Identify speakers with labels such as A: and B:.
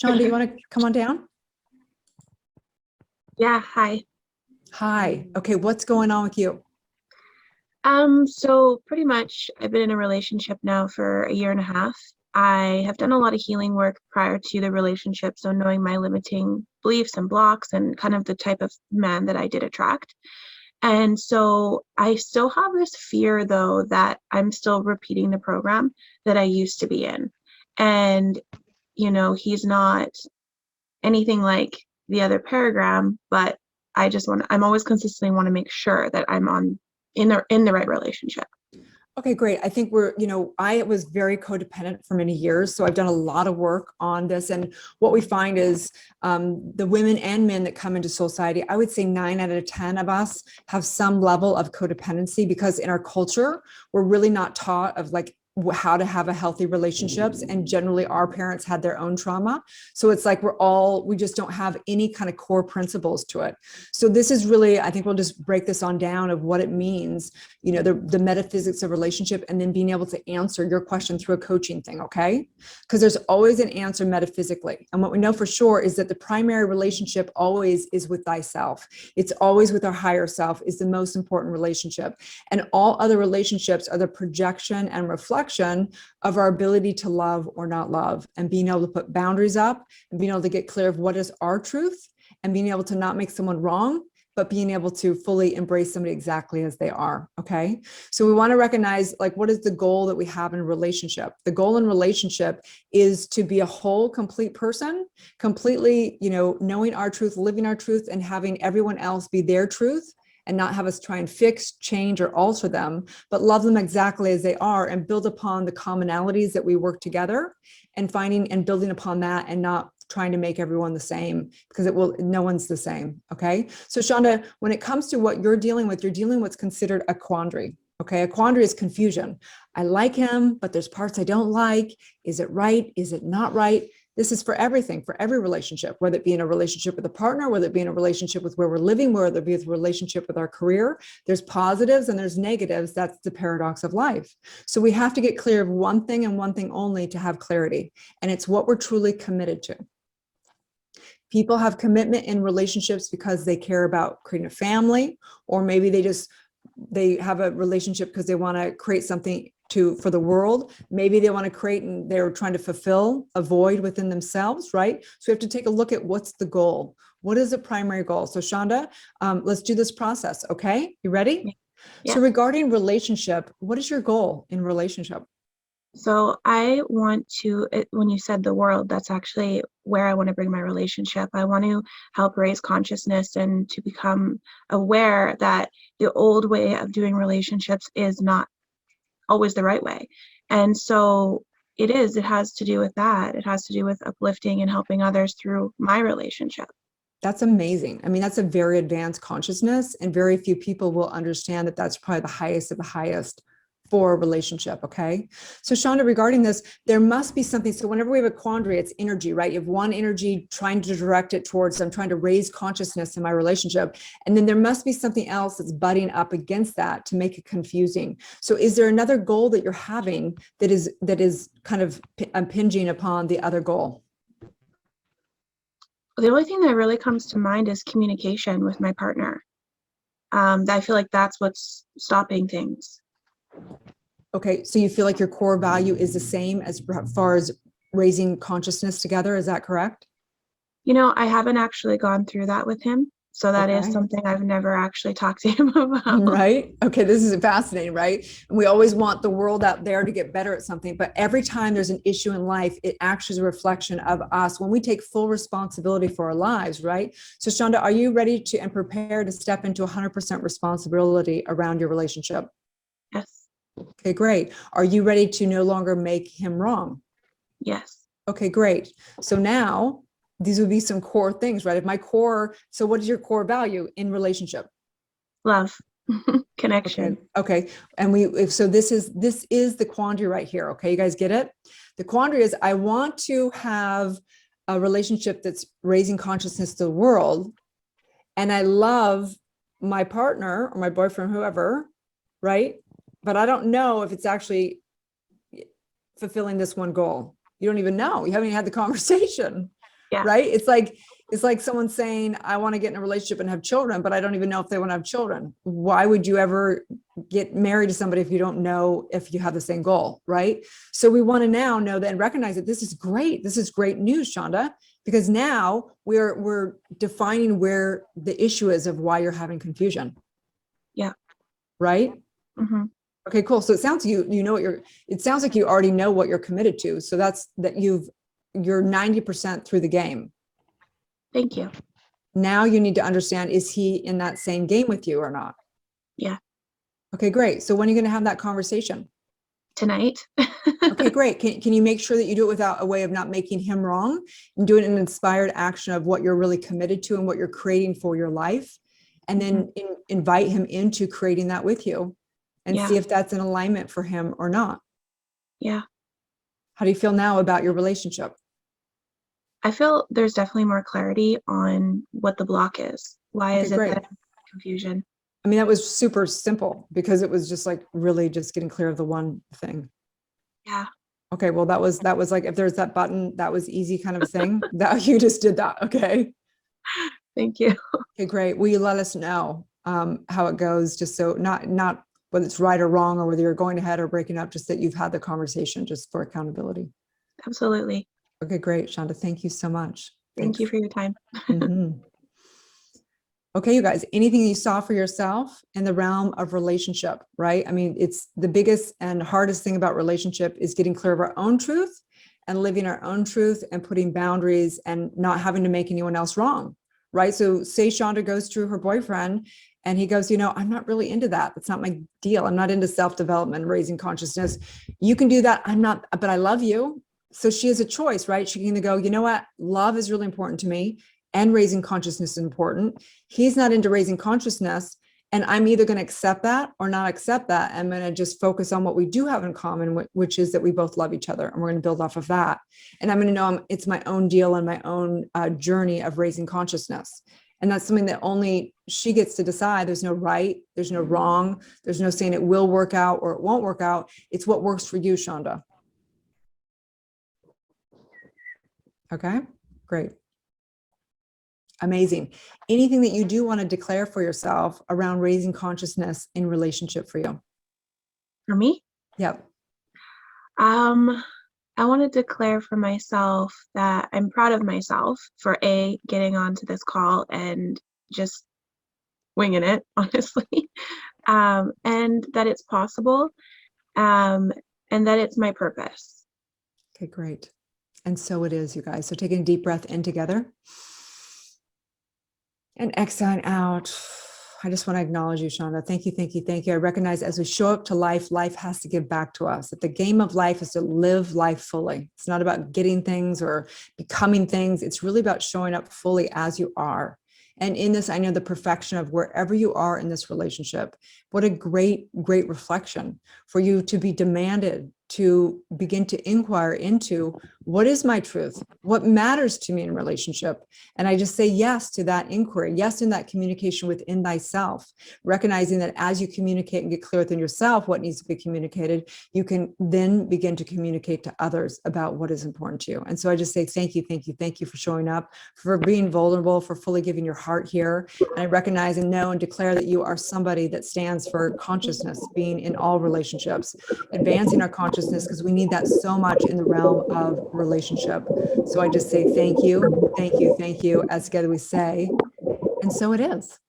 A: Shonda, you want to come on down?
B: Yeah, hi.
A: Hi. Okay, what's going on with you?
B: So pretty much I've been in a relationship now for a year and a half. I have done a lot of healing work prior to the relationship, so knowing my limiting beliefs and blocks and kind of the type of man that I did attract. And so I still have this fear though that I'm still repeating the program that I used to be in. And he's not anything like the other paragram, but I'm always consistently want to make sure that I'm in the right relationship.
A: Okay, great. I think I was very codependent for many years. So I've done a lot of work on this. And what we find is the women and men that come into Soulciété, I would say 9 out of 10 of us have some level of codependency because in our culture, we're really not taught of like how to have a healthy relationships. And generally our parents had their own trauma. So it's like we just don't have any kind of core principles to it. So this is really, I think we'll just break this on down of what it means, the metaphysics of relationship, and then being able to answer your question through a coaching thing. Okay. Because there's always an answer metaphysically. And what we know for sure is that the primary relationship always is with thyself. It's always with our higher self is the most important relationship. And all other relationships are the projection and reflection of our ability to love or not love, and being able to put boundaries up and being able to get clear of what is our truth and being able to not make someone wrong, but being able to fully embrace somebody exactly as they are. Okay. So we want to recognize like, what is the goal that we have in a relationship? The goal in relationship is to be a whole, complete person, completely, knowing our truth, living our truth, and having everyone else be their truth, and not have us try and fix, change, or alter them, but love them exactly as they are and build upon the commonalities that we work together and finding and building upon that, and not trying to make everyone the same, because no one's the same. Okay. So Shonda, when it comes to what you're dealing with what's considered a quandary. Okay. A quandary is confusion. I like him, but there's parts I don't like. Is it right? Is it not right? This is for everything, for every relationship, whether it be in a relationship with a partner, whether it be in a relationship with where we're living, whether it be a relationship with our career. There's positives and there's negatives. That's the paradox of life. So we have to get clear of one thing and one thing only to have clarity. And it's what we're truly committed to. People have commitment in relationships because they care about creating a family, or maybe they have a relationship because they want to create something for the world. Maybe they want to create and they're trying to fulfill a void within themselves, right? So we have to take a look at what's the goal. What is the primary goal? So Shonda, let's do this process. Okay. You ready?
B: Yeah.
A: So regarding relationship, what is your goal in relationship?
B: So I want to, when you said the world, that's actually where I want to bring my relationship. I want to help raise consciousness and to become aware that the old way of doing relationships is not always the right way. And so it has to do with that. It has to do with uplifting and helping others through my relationship.
A: That's amazing. I mean, that's a very advanced consciousness, and very few people will understand that that's probably the highest of the highest for a relationship. Okay. So Shonda, regarding this, there must be something. So whenever we have a quandary, it's energy, right? You have one energy trying to direct it towards, I'm trying to raise consciousness in my relationship. And then there must be something else that's butting up against that to make it confusing. So is there another goal that you're having that is kind of impinging upon the other goal?
B: The only thing that really comes to mind is communication with my partner. I feel like that's what's stopping things.
A: Okay, so you feel like your core value is the same as far as raising consciousness together. Is that correct?
B: I haven't actually gone through that with him. So that is something I've never actually talked to him about.
A: Right. Okay. This is fascinating, right? And we always want the world out there to get better at something, but every time there's an issue in life, it actually is a reflection of us when we take full responsibility for our lives, right? So Shonda, are you ready to and prepared to step into 100% responsibility around your relationship?
B: Yes.
A: Okay, great. Are you ready to no longer make him wrong?
B: Yes.
A: Okay, great. So now these would be some core things, right? So what is your core value in relationship?
B: Love. Connection.
A: Okay. And so this is the quandary right here. Okay. You guys get it? The quandary is I want to have a relationship that's raising consciousness to the world. And I love my partner or my boyfriend, whoever, right? But I don't know if it's actually fulfilling this one goal. You don't even know. You haven't even had the conversation.
B: Yeah.
A: right? It's like someone saying, I want to get in a relationship and have children, but I don't even know if they want to have children. Why would you ever get married to somebody if you don't know if you have the same goal, right? So we want to now know that and recognize that this is great. This is great news, Shonda, because now we're defining where the issue is of why you're having confusion.
B: Yeah.
A: Right?
B: Mm-hmm.
A: Okay, cool. So it sounds it sounds like you already know what you're committed to. So that's that you're 90% through the game.
B: Thank you.
A: Now you need to understand, is he in that same game with you or not?
B: Yeah.
A: Okay, great. So when are you going to have that conversation?
B: Tonight.
A: Okay, great. Can you make sure that you do it without a way of not making him wrong and do it in an inspired action of what you're really committed to and what you're creating for your life? And then invite him into creating that with you and see if that's in alignment for him or not.
B: Yeah.
A: How do you feel now about your relationship?
B: I feel there's definitely more clarity on what the block is. Why is it
A: great.
B: that I'm confusion?
A: I mean, that was super simple because it was just like really just getting clear of the one thing.
B: Yeah.
A: Okay, well, that was like, if there's that button, that was easy kind of a thing that you just did that. Okay.
B: Thank you.
A: Okay, great. Will you let us know how it goes? Just so not whether it's right or wrong or whether you're going ahead or breaking up, just that you've had the conversation just for accountability.
B: Absolutely.
A: Okay, great. Shonda, thank you so much.
B: Thank you for your time.
A: Mhm. Okay, you guys, anything you saw for yourself in the realm of relationship, right? I mean, it's the biggest and hardest thing about relationship is getting clear of our own truth and living our own truth and putting boundaries and not having to make anyone else wrong, right? So say Shonda goes to her boyfriend and he goes, I'm not really into that. That's not my deal. I'm not into self-development, raising consciousness. You can do that. I'm not, but I love you. So she has a choice, right? She can go, you know what? Love is really important to me and raising consciousness is important. He's not into raising consciousness. And I'm either going to accept that or not accept that. I'm going to just focus on what we do have in common, which is that we both love each other. And we're going to build off of that. And I'm going to know it's my own deal and my own journey of raising consciousness. And that's something that only she gets to decide. There's no right. There's no wrong. There's no saying it will work out or it won't work out. It's what works for you, Shonda. Okay, great. Amazing. Anything that you do want to declare for yourself around raising consciousness in relationship for you?
B: For me?
A: Yep.
B: I want to declare for myself that I'm proud of myself for getting onto this call and just winging it, honestly, and that it's possible, and that it's my purpose.
A: Okay, great. And so it is, you guys. So taking a deep breath in together and exhaling out. I just want to acknowledge you, Shonda. Thank you, thank you, thank you. I recognize as we show up to life, life has to give back to us. That the game of life is to live life fully. It's not about getting things or becoming things. It's really about showing up fully as you are. And in this, I know the perfection of wherever you are in this relationship. What a great, great reflection for you to be demanded to begin to inquire into what is my truth? What matters to me in relationship? And I just say yes to that inquiry, yes in that communication within thyself, recognizing that as you communicate and get clear within yourself what needs to be communicated, you can then begin to communicate to others about what is important to you. And so I just say thank you, thank you, thank you for showing up, for being vulnerable, for fully giving your heart here. And I recognize and know and declare that you are somebody that stands for consciousness, being in all relationships, advancing our consciousness, because we need that so much in the realm of relationship. So I just say thank you, thank you, thank you. As together we say, and so it is.